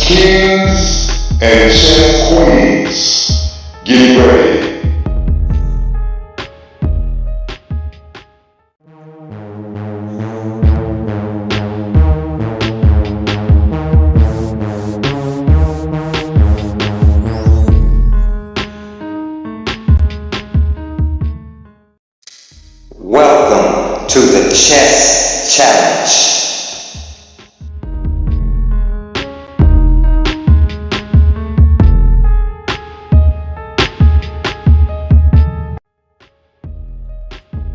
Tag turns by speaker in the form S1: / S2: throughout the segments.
S1: Kings and check queens. Get ready.
S2: Welcome to the Chess Challenge.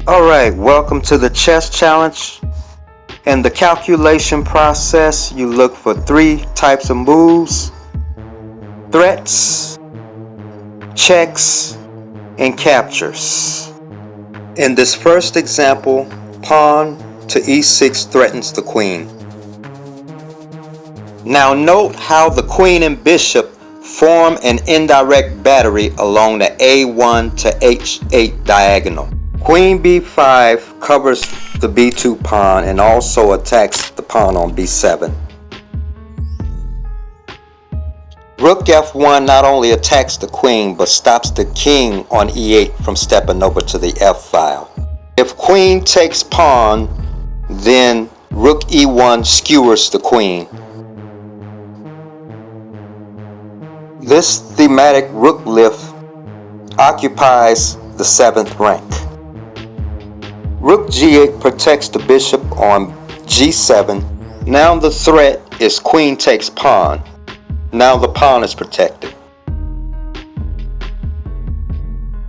S2: Alright, welcome to the Chess Challenge. In the calculation process, you look for 3 types of moves: threats, checks, and captures. In this first example, pawn to e6 threatens the queen. Now note how the queen and bishop form an indirect battery along the a1 to h8 diagonal. Queen b5 covers the b2 pawn and also attacks the pawn on b7. Rook f1 not only attacks the queen but stops the king on e8 from stepping over to the f file. If queen takes pawn, then rook e1 skewers the queen. This thematic rook lift occupies the 7th rank. Rook g8 protects the bishop on g7. Now the threat is queen takes pawn. Now the pawn is protected.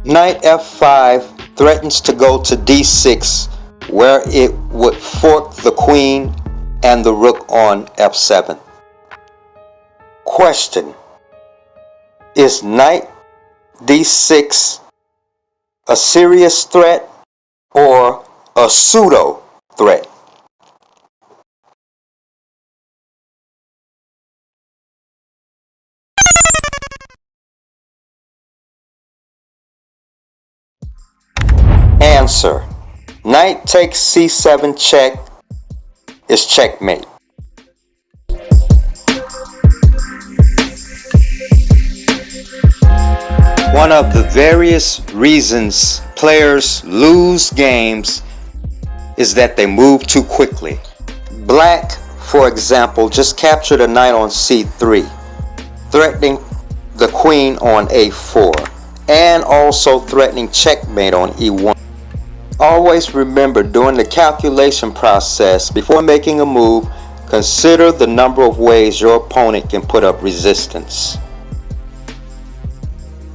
S2: Knight f5 threatens to go to d6, where it would fork the queen and the rook on f7. Question: is knight d6 a serious threat or a pseudo threat? Answer: knight takes c7 check is checkmate. One of the various reasons players lose games is that they move too quickly. Black, for example, just captured a knight on c3, threatening the queen on a4, and also threatening checkmate on e1. Always remember, during the calculation process, before making a move, consider the number of ways your opponent can put up resistance.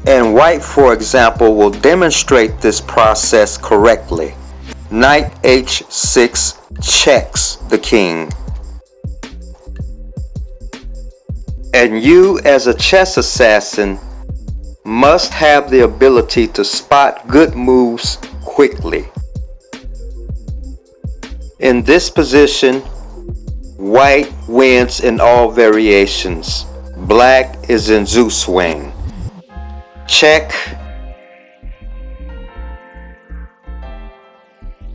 S2: And white, for example, will demonstrate this process correctly. Knight h6 checks the king. And you, as a chess assassin, must have the ability to spot good moves quickly. In this position, white wins in all variations. Black is in Zeus swing. Check.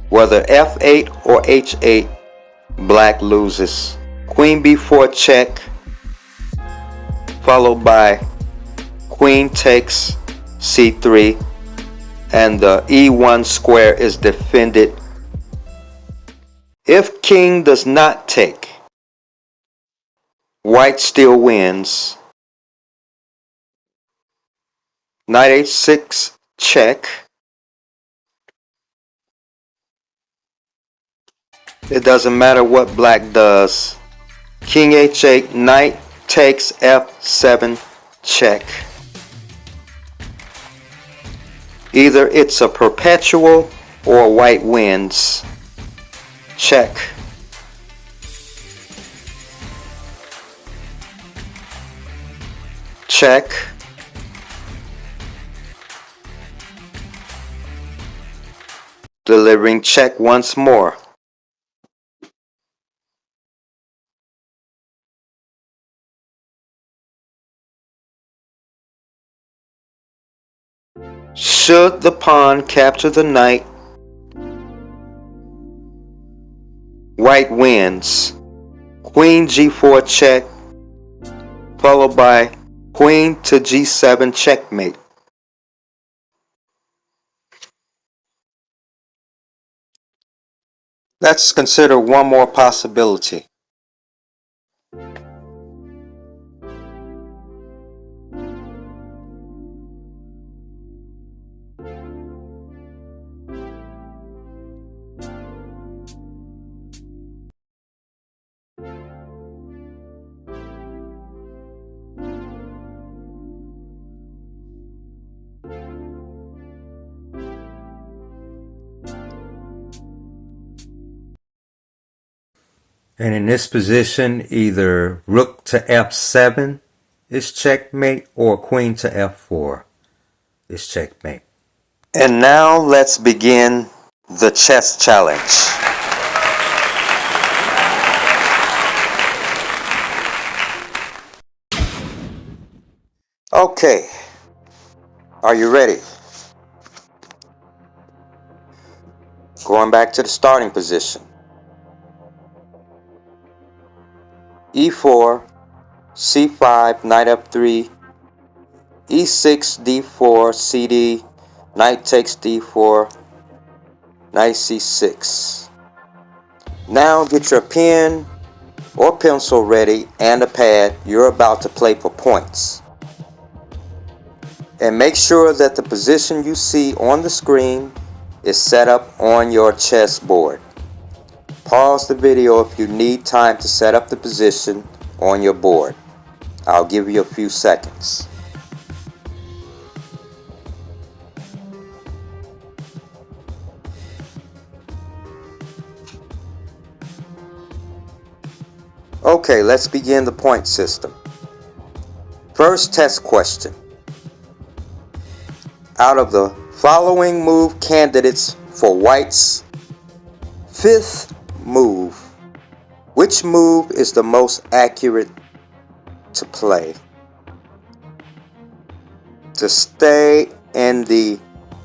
S2: Whether f8 or h8, black loses. Queen b4 check, followed by queen takes c3, and the e1 square is defended. If king does not take, white still wins. Knight h6 check. It doesn't matter what black does. King h8, knight takes f7 check. Either it's a perpetual or white wins. Check. Check. Delivering check once more. Should the pawn capture the knight, white wins. Queen g4 check, followed by queen to g7 checkmate. Let's consider one more possibility. And in this position, either rook to f7 is checkmate or queen to f4 is checkmate. And now let's begin the chess challenge. Okay, are you ready? Going back to the starting position. e4, c5, knight f3, e6, d4, cd, knight takes d4, knight c6. Now get your pen or pencil ready and a pad. You're about to play for points. And make sure that the position you see on the screen is set up on your chessboard. Pause the video if you need time to set up the position on your board. I'll give you a few seconds. Okay, let's begin the point system. First test question. Out of the following move candidates for White's fifth move, which move is the most accurate to play? To stay in the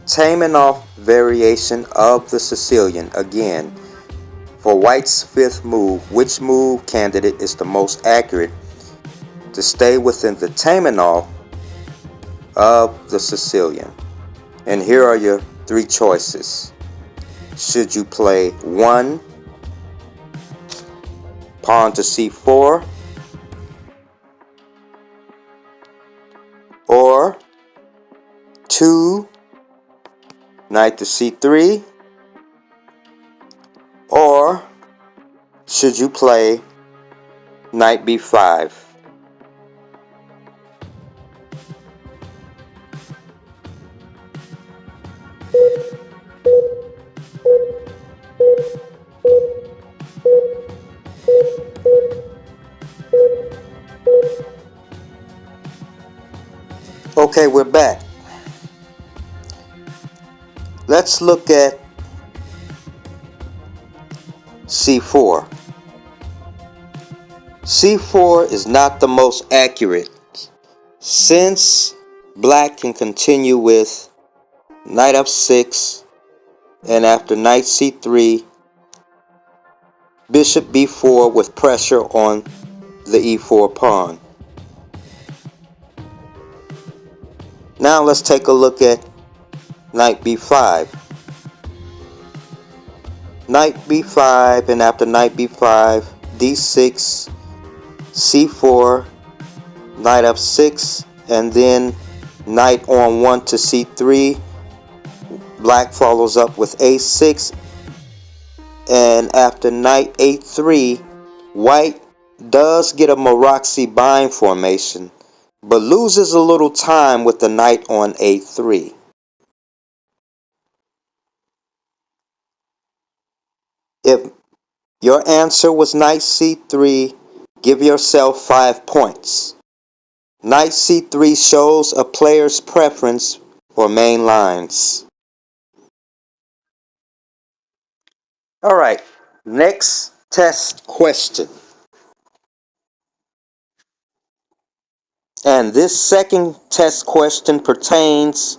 S2: Taimanov variation of the Sicilian, again, for White's fifth move, which move candidate is the most accurate to stay within the Taimanov of the Sicilian? And here are your three choices. Should you play 1, pawn to c4, or 2, knight to c3, or should you play knight b5? Okay, we're back. Let's look at c4. c4 is not the most accurate, since black can continue with knight f6, and after knight c3, bishop b4 with pressure on the e4 pawn. Now let's take a look at knight b5. Knight b5, and after knight b5, d6, c4, knight f6, and then knight on 1 to c3. Black follows up with a6, and after knight a3, white does get a Maroczy bind formation, but loses a little time with the knight on a3. If your answer was knight c3, give yourself 5 points. Knight c3 shows a player's preference for main lines. Alright, next test question. And this second test question pertains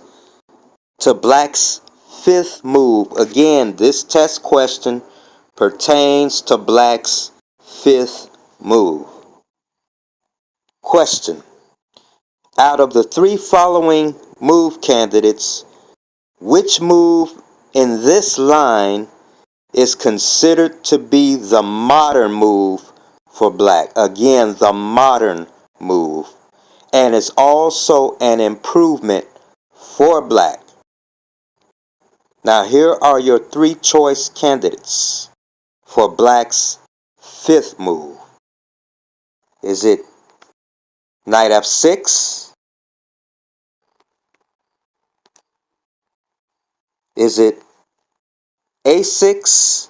S2: to black's fifth move. Again, this test question pertains to black's fifth move. Question. Out of the three following move candidates, which move in this line is considered to be the modern move for black? Again, the modern move. And is also an improvement for black. Now here are your three choice candidates for black's fifth move. Is it knight f6? Is it a6?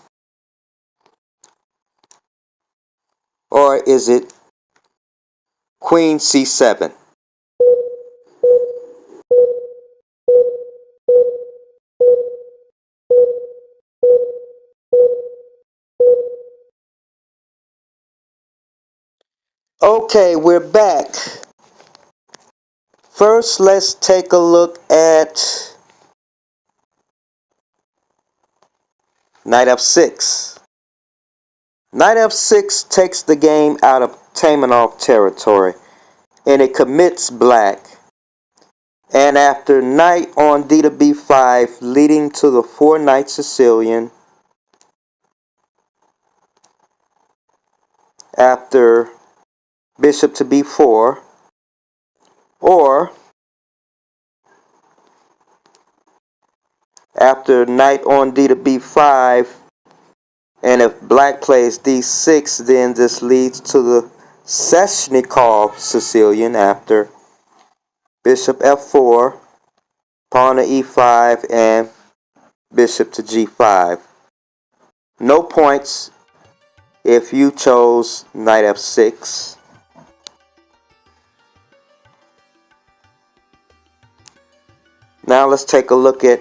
S2: Or is it queen c7? Okay, we're back. First, let's take a look at knight f6. Knight f6 takes the game out of Taimanov territory, and it commits black. And after knight on d to b5, leading to the 4-knight Sicilian, after bishop to b4, or after knight on d to b5, and if black plays d6, then this leads to the Sveshnikov Sicilian after bishop f4, pawn to e5, and bishop to g5. No points if you chose knight f6. Now let's take a look at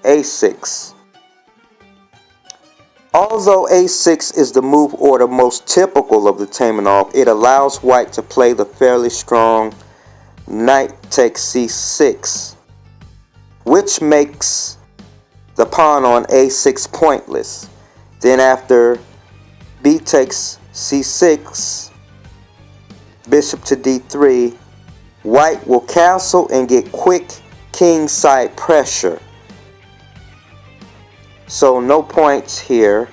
S2: a6. Although a6 is the move order most typical of the Taimanov, it allows white to play the fairly strong knight takes c6, which makes the pawn on a6 pointless. Then after b takes c6, bishop to d3, white will castle and get quick kingside pressure. So no points here.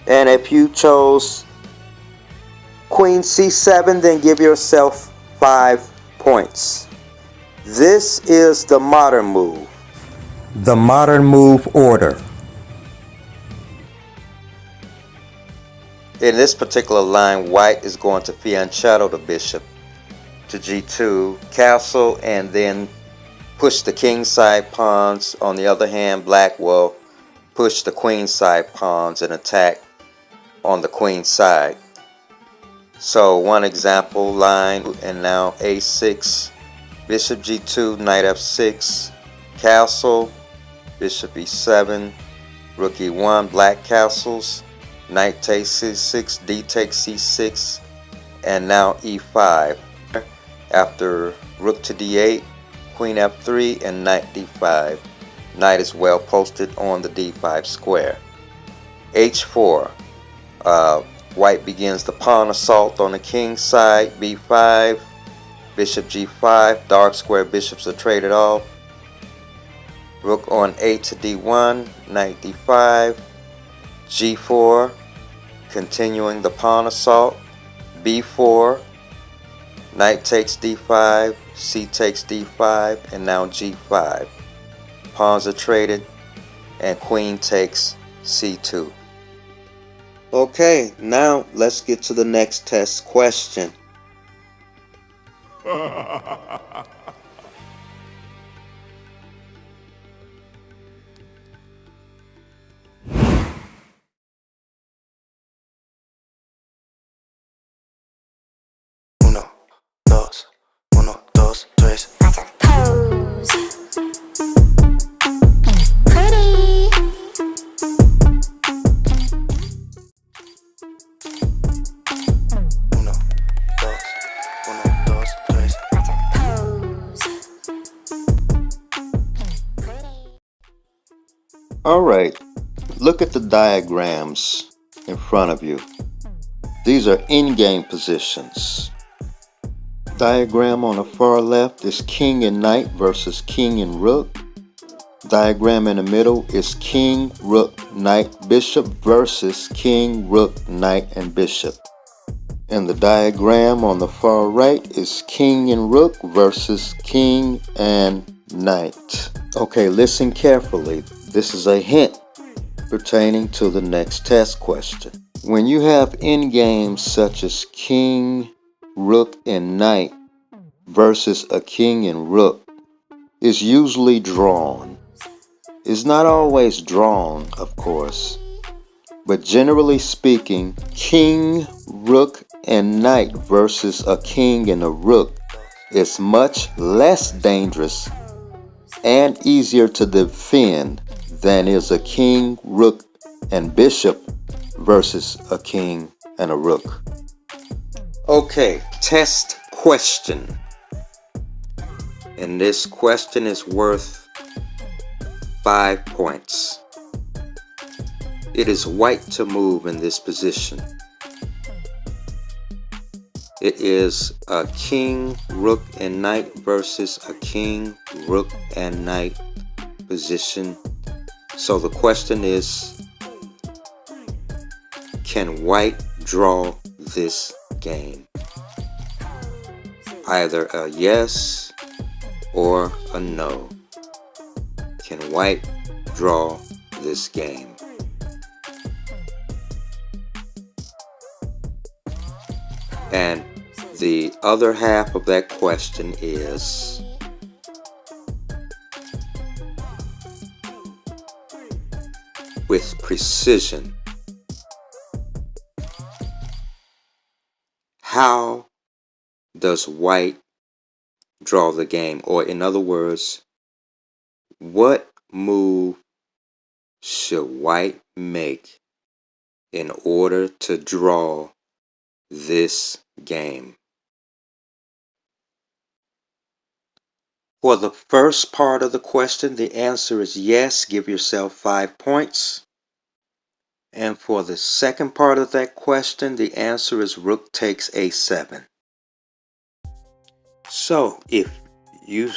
S2: And if you chose queen c7, then give yourself 5 points. This is the modern move. The modern move order. In this particular line, white is going to fianchetto the bishop to g2, castle, and then push the kingside pawns. On the other hand, black will push the queenside pawns and attack on the queen side. So one example line, and now a6, bishop g2, knight f6, castle, bishop e7, rook e1, black castles, knight takes c6, d takes c6, and now e5. After rook to d8, queen f3, and knight d5. Knight is well posted on the d5 square. h4. White begins the pawn assault on the king's side. b5, bishop g5, dark square bishops are traded off. Rook on a to d1, knight d5, g4, continuing the pawn assault, b4, knight takes d5, c takes d5, and now g5. Pawns are traded, and queen takes c2. Okay, now let's get to the next test question.
S3: Uno, dos, tres.
S4: Pose. Pretty.
S3: Uno, dos, tres.
S4: Pose.
S2: Alright, look at the diagrams in front of you. These are in-game positions. Diagram on the far left is king and knight versus king and rook. Diagram in the middle is king, rook, knight, bishop versus king, rook, knight, and bishop. And the diagram on the far right is king and rook versus king and knight. Okay, listen carefully. This is a hint pertaining to the next test question. When you have endgames such as king, rook, and knight versus a king and rook, it's usually drawn. It's not always drawn, of course, but generally speaking, king, rook, and knight versus a king and a rook is much less dangerous and easier to defend than is a king, rook, and bishop versus a king and a rook. Okay, test question. And this question is worth 5 points. It is white to move in this position. It is a king, rook, and knight versus a king, rook, and knight position. So the question is, can white draw this game? Either a yes or a no. Can white draw this game? And the other half of that question is, with precision, how does white draw the game? Or in other words, what move should white make in order to draw this game? For the first part of the question, the answer is yes. Give yourself 5 points. And for the second part of that question, the answer is rook takes a7. So if you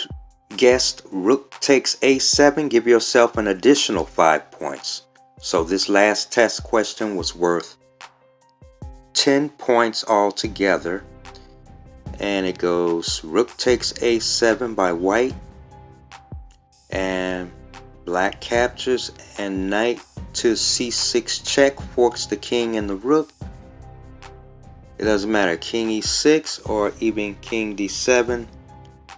S2: guessed rook takes a7, give yourself an additional 5 points. So this last test question was worth 10 points altogether. And it goes rook takes a7 by white, and black captures, and knight to c6 check forks the king and the rook. It doesn't matter, king e6 or even king d7,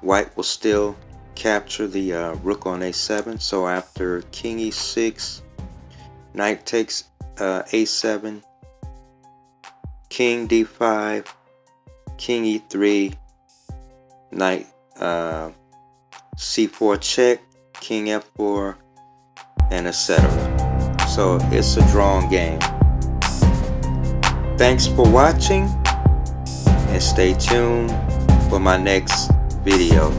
S2: white will still capture the rook on a7. So after king e6, knight takes a7, king d5, king e3, knight c4 check, king f4, and etc. So it's a drawn game. Thanks for watching, and stay tuned for my next video.